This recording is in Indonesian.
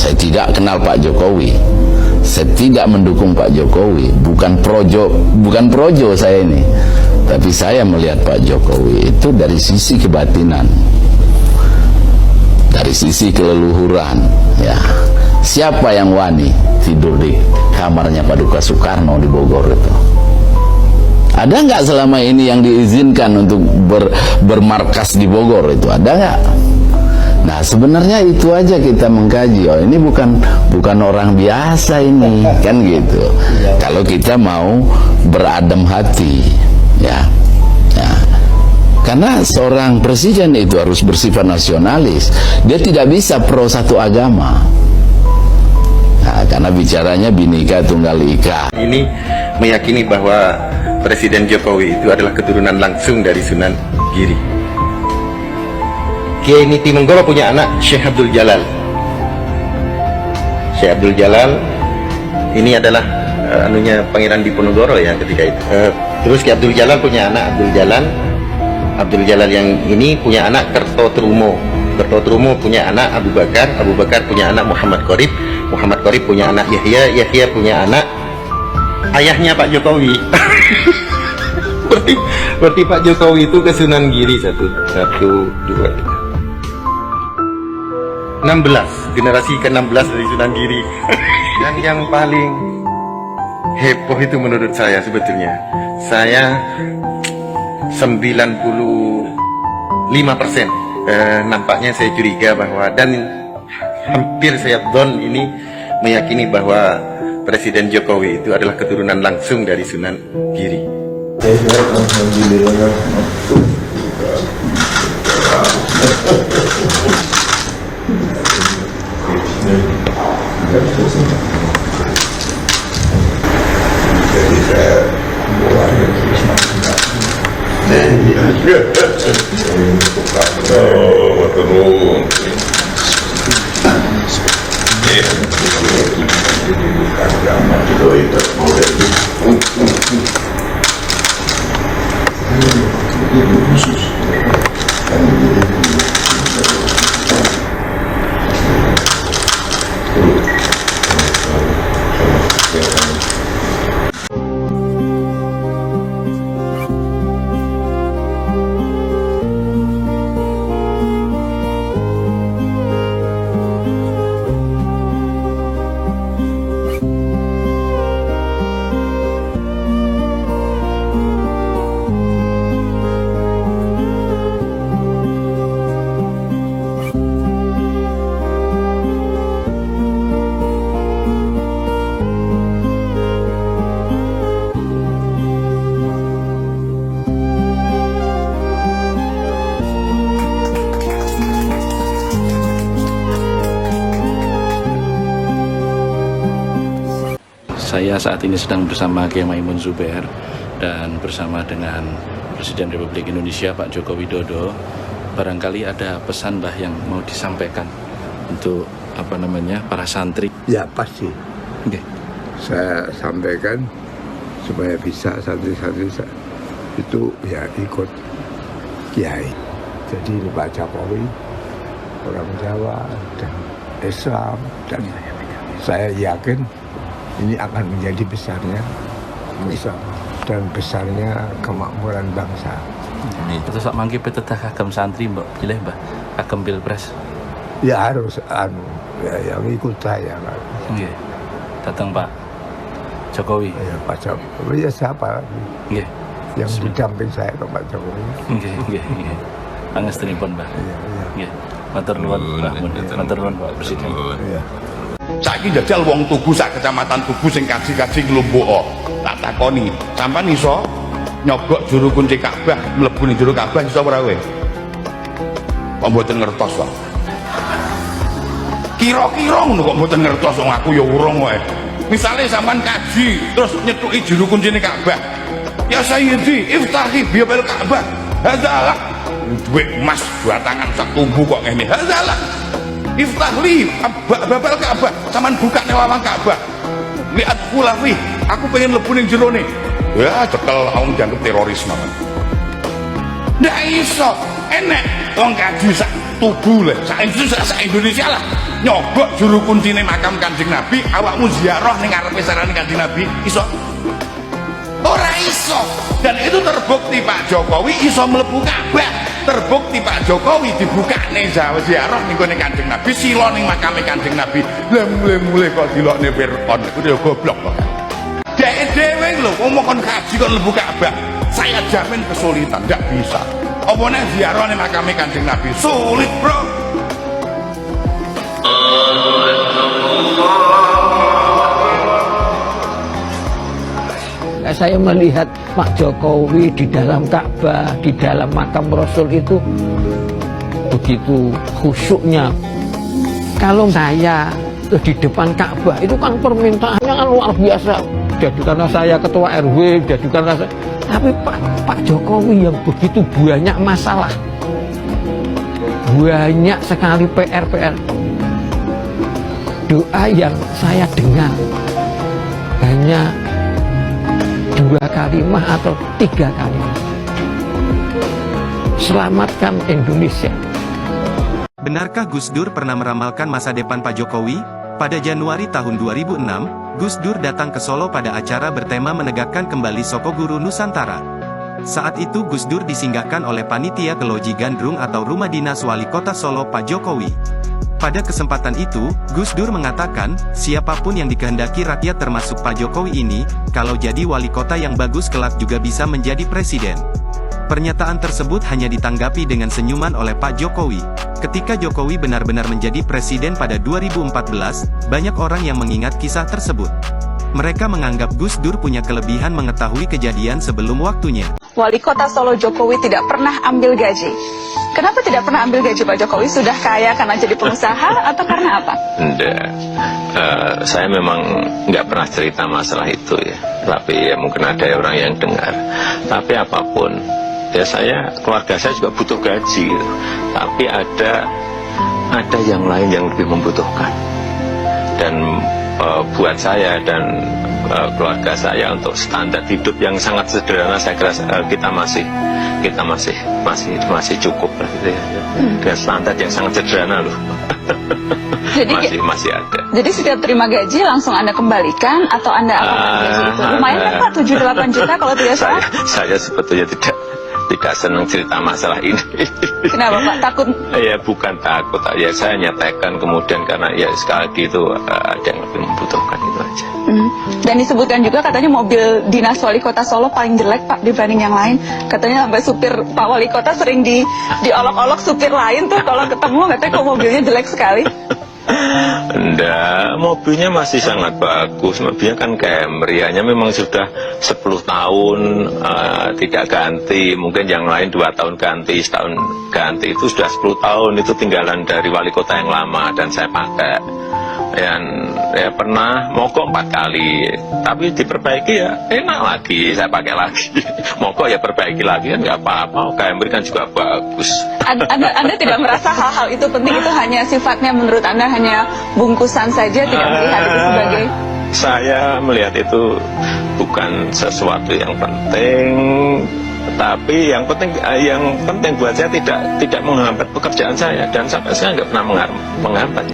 Saya tidak kenal Pak Jokowi, saya tidak mendukung Pak Jokowi, bukan projo saya ini, tapi saya melihat Pak Jokowi itu dari sisi kebatinan, dari sisi keleluhuran. Ya, siapa yang wani tidur di kamarnya Pak Duka Soekarno di Bogor itu? Ada nggak selama ini yang diizinkan untuk bermarkas di Bogor itu? Ada nggak? Nah, sebenarnya itu aja kita mengkaji. Oh, ini bukan orang biasa ini, kan gitu. Kalau kita mau beradem hati, ya. Karena seorang presiden itu harus bersifat nasionalis. Dia tidak bisa pro satu agama. Nah, karena bicaranya Bhinneka Tunggal Ika. Ini meyakini bahwa Presiden Jokowi itu adalah keturunan langsung dari Sunan Giri. Kiai Nitimenggowo punya anak Syekh Abdul Jalal. Syekh Abdul Jalal ini adalah anunya Pangeran Diponegoro ya ketika itu. Terus Kiai Abdul Jalal punya anak Abdul Jalal. Abdul Jalal yang ini punya anak Kertotrumo. Kertotrumo punya anak Abu Bakar. Abu Bakar punya anak Muhammad Qorib. Muhammad Qorib punya anak Yahya. Yahya punya anak ayahnya Pak Jokowi. berarti Pak Jokowi itu ke Sunan Giri 1, 2, 3, 16, generasi ke-16 dari Sunan Giri. Dan yang paling heboh itu menurut saya sebetulnya, saya 95%, nampaknya saya curiga bahwa, dan hampir saya don ini meyakini bahwa Presiden Jokowi itu adalah keturunan langsung dari Sunan Giri. Saya saat ini sedang bersama Kiai Maimun Zubair dan bersama dengan Presiden Republik Indonesia Pak Joko Widodo. Barangkali ada pesan Mbah yang mau disampaikan untuk para santri. Ya pasti. Okay. Saya sampaikan supaya bisa santri-santri itu ya ikut Kiai. Jadi Pak Jokowi orang Jawa dan Islam, dan saya yakin ini akan menjadi besarnya Islam dan besarnya kemakmuran bangsa. Terus sak mangke pitedah kagem santri mbok pilih Mbah kagem Pilpres. Ya harus yang ikut saya kan. Nggih. Datang Pak Jokowi. Ya Pak Jokowi ya siapa lagi? Nggih. Yang didamping saya ke Pak Jokowi. Nggih. Pangestunipun Mbah. Iya. Nggih. Matur nuwun Mbah. Matur nuwun Pak Presiden. Iya. Saiki jajal wong Tugu sak kecamatan Tugu sing kaji-kaji nglumpuk. Tak takoni, sampean iso nyogok juru kunci Ka'bah mlebu ning jero Ka'bah iso ora kowe? Kok mboten ngertos kok. Kira-kira ngono kok mboten ngertos wong aku ya urung wae. Misale sampean kaji terus nyetuki juru kunci ning Ka'bah. Ya Sayyidi, iftahi biyabil Ka'bah. Hadzalah duit emas batangan sak tumbu kok ngene. Hadzalah iftahli babal Ka'bah, sampean buka lawang Ka'bah. Lihat kulafi, aku pengen lebu ning jero ne. Ya cekel wong dianggep teroris mawon. Ndak iso, enek wong kaji sak tubuh lah, Indonesia lah nyogok juru kuncine makam Kanjeng Nabi, awakmu ziarah ning ngarepe sarane Kanjeng Nabi, iso? Ora iso. Dan itu terbukti Pak Jokowi iso mlebu Ka'bah. Terbukti Pak Jokowi dibukane ziarah ning gone Kanjeng Nabi, sila ning makame Kanjeng Nabi. Lah mulai kok dilokne Fir'aun iku ya goblok kok. Dek dhewe lho ngomong kon kaji kon mlebu Ka'bah. Saya jamin kesulitan, nggak bisa. Apa nek ziarah ning makame Kanjeng Nabi sulit, Bro. Saya melihat Pak Jokowi di dalam Ka'bah, di dalam makam Rasul itu begitu khusyuknya. Kalau saya di depan Ka'bah itu kan permintaannya kan luar biasa. Jadikanlah saya ketua RW, jadikanlah saya. Tapi Pak Jokowi yang begitu banyak masalah, banyak sekali PR. Doa yang saya dengar hanya 2 kalimat atau 3 kalimat. Selamatkan Indonesia. Benarkah Gus Dur pernah meramalkan masa depan Pak Jokowi? Pada Januari tahun 2006, Gus Dur datang ke Solo pada acara bertema menegakkan kembali Sokoguru Nusantara. Saat itu Gus Dur disinggahkan oleh panitia ke Loji Gandrung atau Rumah Dinas Wali Kota Solo Pak Jokowi. Pada kesempatan itu, Gus Dur mengatakan, siapapun yang dikehendaki rakyat termasuk Pak Jokowi ini, kalau jadi wali kota yang bagus kelak juga bisa menjadi presiden. Pernyataan tersebut hanya ditanggapi dengan senyuman oleh Pak Jokowi. Ketika Jokowi benar-benar menjadi presiden pada 2014, banyak orang yang mengingat kisah tersebut. Mereka menganggap Gus Dur punya kelebihan mengetahui kejadian sebelum waktunya. Wali Kota Solo Jokowi tidak pernah ambil gaji. Kenapa tidak pernah ambil gaji Pak Jokowi? Sudah kaya karena jadi pengusaha atau karena apa? Enggak, saya memang nggak pernah cerita masalah itu ya. Tapi ya mungkin ada orang yang dengar. Tapi apapun, ya keluarga saya juga butuh gaji. Tapi ada yang lain yang lebih membutuhkan. Dan buat saya dan keluarga saya untuk standar hidup yang sangat sederhana, saya kira kita masih cukup lah gitu ya. Dengan standar yang sangat sederhana loh. Jadi masih ada. Jadi setiap terima gaji langsung Anda kembalikan atau Anda apakan gaji itu? Lumayan kan Pak, 7-8 juta kalau tidak salah? Saya sebetulnya tidak senang cerita masalah ini. Kenapa Pak? Takut? Ya bukan takut, ya saya nyatakan kemudian karena ya sekali lagi itu ada yang lebih membutuhkan itu aja. Dan disebutkan juga katanya mobil dinas wali kota Solo paling jelek Pak dibanding yang lain. Katanya sampai supir Pak Wali Kota sering diolok-olok supir lain tuh kalau ketemu katanya kok mobilnya jelek sekali. Enggak, mobilnya masih sangat bagus. Mobilnya kan Camry, hanya memang sudah 10 tahun tidak ganti. Mungkin yang lain 2 tahun ganti, setahun ganti. Itu sudah 10 tahun, itu tinggalan dari wali kota yang lama dan saya pakai. Dan ya pernah mogok 4 kali, tapi diperbaiki ya enak lagi, saya pakai lagi. Mogok ya perbaiki lagi kan nggak apa-apa. Camry kan juga bagus. Anda tidak merasa hal-hal itu penting, itu hanya sifatnya menurut Anda hanya bungkusan saja, tidak melihat itu sebagai... Saya melihat itu bukan sesuatu yang penting, tapi yang penting buat saya tidak menghambat pekerjaan saya, dan sampai sekarang nggak pernah menghambat.